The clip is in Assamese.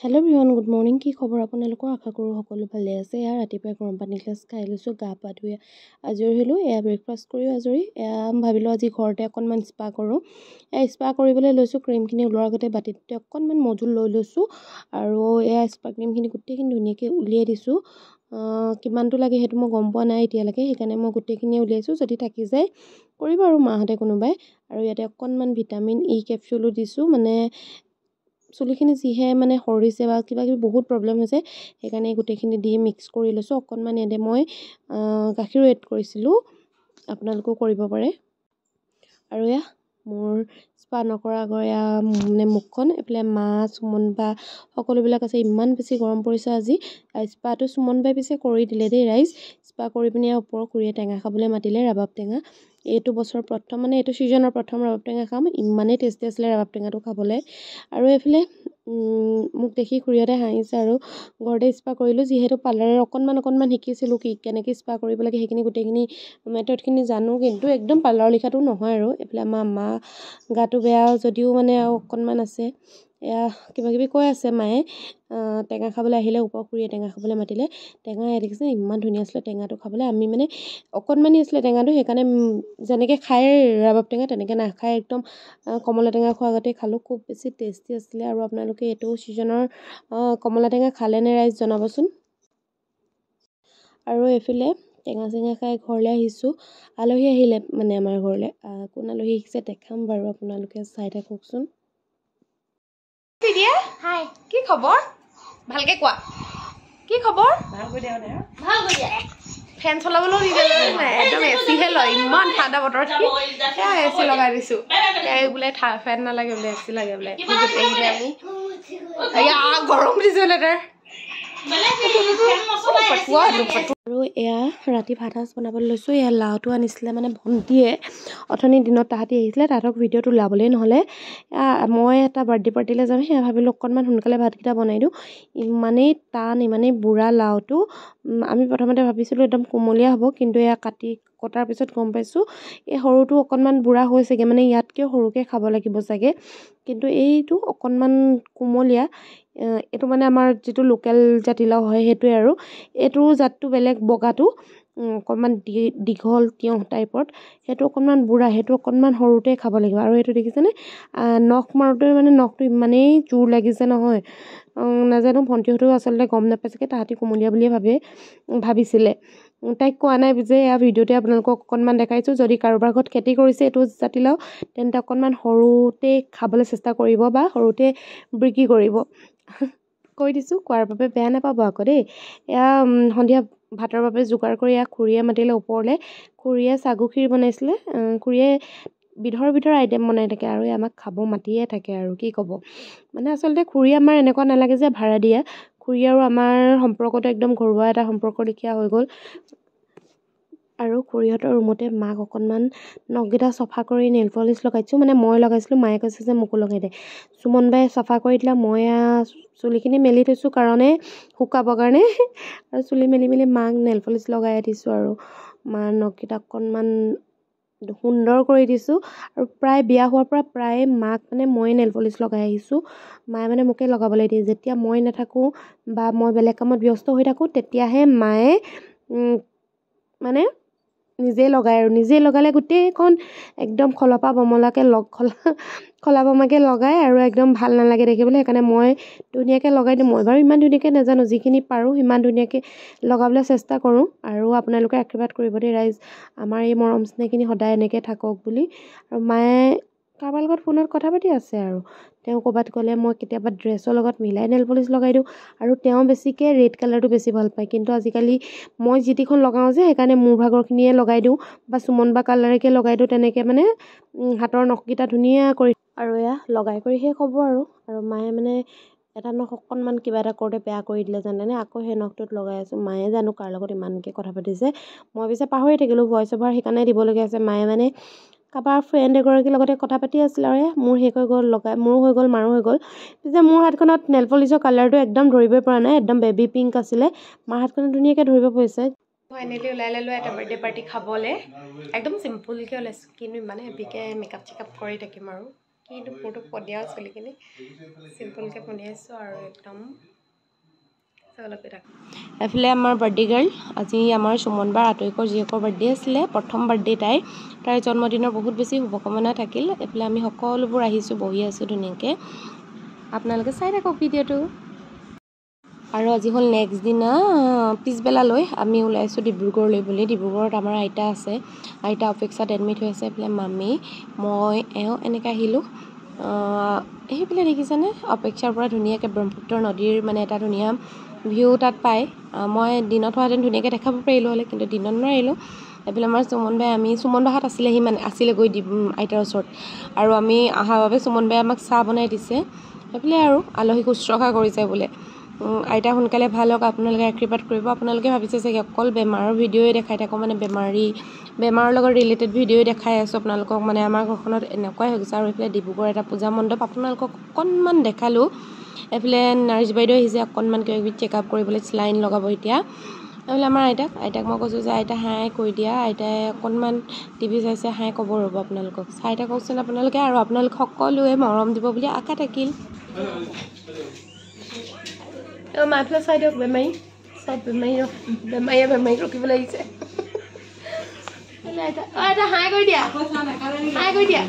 Hello' everyone, good morning. কি খবৰ আপোনালোকৰ? আশা কৰোঁ সকলো ভালে আছে। এয়া ৰাতিপুৱাই গৰম পানী গিলাচ খাই লৈছোঁ, গা পা ধুই আজৰি হ'লোঁ। এয়া ব্ৰেকফাষ্ট কৰিও আজৰি। ভাবিলোঁ আজি ঘৰতে অকণমান স্পা কৰোঁ। স্পা কৰিবলৈ লৈছোঁ। ক্ৰীমখিনি ওলোৱাৰ আগতে বাতিটোতে অকণমান মজুল লৈ লৈছোঁ আৰু এয়া স্পা ক্ৰীমখিনি গোটেইখিনি ধুনীয়াকৈ উলিয়াই দিছোঁ। কিমানটো লাগে সেইটো মই গম পোৱা নাই এতিয়ালৈকে, সেইকাৰণে মই গোটেইখিনিয়ে উলিয়াইছোঁ। যদি থাকি যায় কৰিব আৰু মাহঁতে কোনোবাই। আৰু ইয়াতে অকণমান ভিটামিন ই কেপচুলো দিছোঁ, মানে চুলিখিনি যিহে মানে সৰিছে বা কিবা কিবি বহুত প্ৰব্লেম হৈছে, সেইকাৰণে গোটেইখিনি দি মিক্স কৰি লৈছোঁ। অকণমান ইয়াতে মই গাখীৰো এড কৰিছিলোঁ, আপোনালোকেও কৰিব পাৰে। আৰু এয়া মোৰ স্পা নকৰা আগৰ এয়া মানে মুখখন, এইফালে মা সুমন বা সকলোবিলাক আছে। ইমান বেছি গৰম পৰিছে আজি। স্পাটো সুমন বাই পিছে কৰি দিলে দেই ৰাইজ। স্পা কৰি পিনে ওপৰৰ খুৰীয়ে টেঙা খাবলৈ মাতিলে, ৰাবাব টেঙা। এইটো বছৰ প্ৰথম, মানে এইটো ছিজনৰ প্ৰথম ৰাবাব টেঙা খাম। ইমানেই টেষ্টি আছিলে ৰাবাব টেঙাটো খাবলৈ। আৰু এইফালে মোক দেখি খুৰীহঁতে হাঁহিছে আৰু ঘৰতে স্পা কৰিলোঁ। যিহেতু পাৰ্লাৰৰ অকণমান শিকিছিলোঁ, কেনেকৈ স্পা কৰিব লাগে সেইখিনি গোটেইখিনি মেথডখিনি জানো, কিন্তু একদম পাৰ্লাৰৰ লিখাটো নহয় আৰু। এইফালে আমাৰ মা গাটো বেয়া যদিও মানে আৰু অকণমান আছে, এয়া কিবা কিবি কৈ আছে মায়ে। টেঙা খাবলৈ আহিলে, ওপৰ খুৰীয়ে টেঙা খাবলৈ মাতিলে। টেঙা দেখিছে ইমান ধুনীয়া আছিলে টেঙাটো খাবলৈ। আমি মানে অকণমানি আছিলে টেঙাটো, সেইকাৰণে যেনেকৈ খায় ৰাবাব টেঙা তেনেকৈ নাখায়, একদম কমলা টেঙা খোৱাৰ আগতে খালোঁ। খুব বেছি টেষ্টি আছিলে। আৰু আপোনালোকে এইটো ছিজনৰ কমলা টেঙা খালেনে ৰাইজ জনাবচোন। আৰু এইফালে টেঙা চেঙা খাই ঘৰলৈ আহিছোঁ। আলহী আহিলে মানে আমাৰ ঘৰলৈ। কোন আলহী আহিছে দেখাম বাৰু, আপোনালোকে চাই থাককচোন। কি খবৰ? ভালকে কোৱা, কি খবৰ? ফেন চলাবলৈও নিদিয়ে নাই, একদম এচিহে লয়। ইমান ঠাণ্ডা বতৰত এচি লগাই দিছোঁ। বোলে ফেন নালাগে বোলে, এচি লাগে বোলে। আমি গৰম দিছে বোলে তাৰ। আৰু এয়া ৰাতি ভাত সাজ বনাবলৈ লৈছোঁ। এয়া লাওটো আনিছিলে মানে ভণ্টিয়ে, অথনি দিনত তাহাঁতি আহিছিলে, তাহাঁতক ভিডিঅ'টো ওলাবলেই নহ'লে। মই এটা বাৰ্থডে পাৰ্টিলৈ যাম, সেয়া ভাবিলোঁ অকণমান সোনকালে ভাতকেইটা বনাই দিওঁ। ইমানেই টান, ইমানেই বুঢ়া লাওটো। আমি প্ৰথমতে ভাবিছিলোঁ একদম কোমলীয়া হ'ব, কিন্তু এয়া কটাৰ পিছত গম পাইছোঁ এই সৰুটো অকণমান বুঢ়া হৈছেগৈ, মানে ইয়াতকৈ সৰুকৈ খাব লাগিব চাগে। কিন্তু এইটো অকণমান কোমলীয়া। এইটো মানে আমাৰ যিটো লোকেল জাতিলাও হয় সেইটোৱে আৰু। এইটো জাতটো বেলেগ, বগাটো অকণমান দীঘল তিয়ঁহ টাইপত। সেইটো অকণমান বুঢ়া, সেইটো অকণমান সৰুতে খাব লাগিব। আৰু এইটো দেখিছেনে, নখ মাৰোঁতে মানে নখটো ইমানেই জোৰ লাগিছে নহয়, নাজানো। ভণ্টিহঁতেও আচলতে গম নাপাই চাগে, তাহাঁতি কোমলীয়া বুলিয়ে ভাবিছিলে। তাইক কোৱা নাই যে এয়া ভিডিঅ'তে আপোনালোকক অকণমান দেখাইছোঁ। যদি কাৰোবাৰ ঘৰত খেতি কৰিছে এইটো জাতিলাও, তেন্তে অকণমান সৰুতে খাবলৈ চেষ্টা কৰিব বা সৰুতে বিক্ৰী কৰিব। কৈ দিছোঁ, কোৱাৰ বাবে বেয়া নাপাব আকৌ দেই। এয়া সন্ধিয়া ভাতৰ বাবে যোগাৰ কৰি এয়া খুৰীয়ে মাতিলে ওপৰলৈ। খুৰীয়ে চাগু খীৰ বনাইছিলে। খুৰীয়ে বিধৰ আইটেম বনাই থাকে আৰু আমাক খাব মাতিয়ে থাকে আৰু কি ক'ব। মানে আচলতে খুৰী আমাৰ এনেকুৱা নালাগে যে ভাড়া দিয়া। খুৰী আৰু আমাৰ সম্পৰ্কটো একদম ঘৰুৱা এটা সম্পৰ্ক লেখীয়া হৈ গ'ল। আৰু খুৰীহঁতৰ ৰুমতে মাক অকণমান নখকেইটা চফা কৰি নেইল পলিচ লগাইছোঁ, মানে মই লগাইছিলোঁ, মায়ে কৈছে যে মোকো লগাই দে। সুমন বাই চফা কৰি দিলে। মই চুলিখিনি মেলি থৈছোঁ কাৰণে শুকাবৰ কাৰণে, আৰু চুলি মেলি মাক নেইল পলিচ লগাই দিছোঁ। আৰু মাৰ নখকেইটা অকণমান সুন্দৰ কৰি দিছোঁ। আৰু প্ৰায় বিয়া হোৱাৰ পৰা প্ৰায় মাক মানে ময়ে নেইল পলিচ লগাই আহিছোঁ। মায়ে মানে মোকে লগাবলৈ দিয়ে। যেতিয়া মই নাথাকোঁ বা মই বেলেগ কামত ব্যস্ত হৈ থাকোঁ, তেতিয়াহে মায়ে মানে নিজে লগায়। আৰু নিজে লগালে গোটেইখন একদম খলপা বমলাকৈ খলা বমাকৈ লগায় আৰু একদম ভাল নালাগে দেখিবলৈ। সেইকাৰণে মই ধুনীয়াকৈ লগাই দিওঁ। মই বাৰু ইমান ধুনীয়াকৈ নাজানো, যিখিনি পাৰোঁ সিমান ধুনীয়াকৈ লগাবলৈ চেষ্টা কৰোঁ। আৰু আপোনালোকে আশীৰ্বাদ কৰিব দেই ৰাইজ, আমাৰ এই মৰম স্নেহখিনি সদায় এনেকৈ থাকক বুলি। আৰু মায়ে কাৰোবাৰ লগত ফোনত কথা পাতি আছে, আৰু তেওঁ ক'ৰবাত গ'লে মই কেতিয়াবা ড্ৰেছৰ লগত মিলাই নেইল পলিচ লগাই দিওঁ। আৰু তেওঁ বেছিকৈ ৰেড কালাৰটো বেছি ভাল পায়, কিন্তু আজিকালি মই যিটিখন লগাওঁ যে সেইকাৰণে মোৰ ভাগৰখিনিয়ে লগাই দিওঁ, বা সুমন বা কালাৰকে লগাই দিওঁ। তেনেকৈ মানে হাতৰ নখকেইটা ধুনীয়া কৰি, আৰু এয়া লগাই কৰি শেষ হ'ব আৰু মায়ে মানে এটা নখ অকণমান কিবা এটা কৰোঁতে বেয়া কৰি দিলে জানেনে, আকৌ সেই নখটোত লগাই আছোঁ। মায়ে জানো কাৰ লগত ইমানকৈ কথা পাতিছে, মই পিছে পাহৰি থাকিলোঁ। ভইচ অভাৰ সেইকাৰণে দিবলগীয়া আছে। মায়ে মানে কাৰোবাৰ ফ্ৰেণ্ড এগৰাকীৰ লগতে কথা পাতি আছিলে, আৰু মোৰ শেষ হৈ গ'ল, মোৰো হৈ গ'ল, মাৰো হৈ গ'ল। পিছে মোৰ হাতখনত নেইল পলিচৰ কালাৰটো একদম ধৰিবই পৰা নাই, একদম বেবী পিংক আছিলে। মাৰ হাতখনত ধুনীয়াকৈ ধৰিব পৰিছে। ফাইনেলি ওলাই ল'লোঁ এটা বাৰ্থডে পাৰ্টি খাবলৈ। একদম চিম্পুলকৈ ওলাইছোঁ, কিন্তু ইমান হেভিকৈ মেকআপ চেকআপ কৰি থাকিম আৰু। কিন্তু ফটো পনিয়া চলি কিনে চিম্পলকৈ বনাইছোঁ আৰু একদম এফালে আমাৰ বাৰ্থডে গাৰ্ল আজি আমাৰ সুমন বাৰ আতৰিকৰ জীয়েকৰ বাৰ্থডে আছিলে প্ৰথম বাৰ্থডে তাইৰ জন্মদিনৰ বহুত বেছি শুভকামনা থাকিল এফালে আমি সকলোবোৰ আহিছোঁ বহি আছোঁ ধুনীয়াকৈ আপোনালোকে চাই থাকক ভিডিঅ'টো আৰু আজি হ'ল নেক্সট দিনা পিছবেলালৈ আমি ওলাইছোঁ ডিব্ৰুগড়লৈ বুলি ডিব্ৰুগড়ত আমাৰ আইতা আছে আইতা অপেক্ষাত এডমিট হৈ আছে এফালে মামী মই এনেকৈ আহিলোঁ সেইফালে দেখিছেনে অপেক্ষাৰ পৰা ধুনীয়াকৈ ব্ৰহ্মপুত্ৰ নদীৰ মানে এটা ধুনীয়া ভিউ তাত পায় মই দিনত হোৱাহেঁতেন ধুনীয়াকৈ দেখাব পাৰিলোঁ হ'লে কিন্তু দিনত নোৱাৰিলোঁ এইফালে আমাৰ সুমন বাহঁত আছিলেহি মানে আছিলেগৈ আইতাৰ ওচৰত আৰু আমি অহাৰ বাবে সুমন বাই আমাক চাহ বনাই দিছে সেইফালে আৰু আলহীক শুশ্ৰূষা কৰিছে বোলে আইতা সোনকালে ভাল হওক আপোনালোকে আশীৰ্বাদ কৰিব আপোনালোকে ভাবিছে চাগে অকল বেমাৰৰ ভিডিঅ'ই দেখাই থাকোঁ মানে বেমাৰৰ লগত ৰিলেটেড ভিডিঅ'ই দেখাই আছোঁ আপোনালোকক মানে আমাৰ ঘৰখনত এনেকুৱাই হৈ গৈছে আৰু এইফালে ডিব্ৰুগড় এটা পূজা মণ্ডপ আপোনালোকক অকণমান দেখালোঁ এইফালে নাৰ্ছ বাইদেউ আহিছে অকণমান কিবা কিবি চেকআপ কৰিবলৈ চেলাইন লগাব এতিয়া এইফালে আমাৰ আইতাক মই কৈছোঁ যে আইতা হাই কৈ দিয়া আইতাই অকণমান টিভি চাইছে হাই ক'ব ৰ'ব আপোনালোকক চাই থাককচোন আপোনালোকে আৰু আপোনালোক সকলোৱে মৰম দিব বুলি আশা থাকিল মাইফালে চাই দিয়ক বেমাৰী চব বেমাৰীয়ে ৰখিবলৈ আহিছে আইতা হাই কৰি দিয়া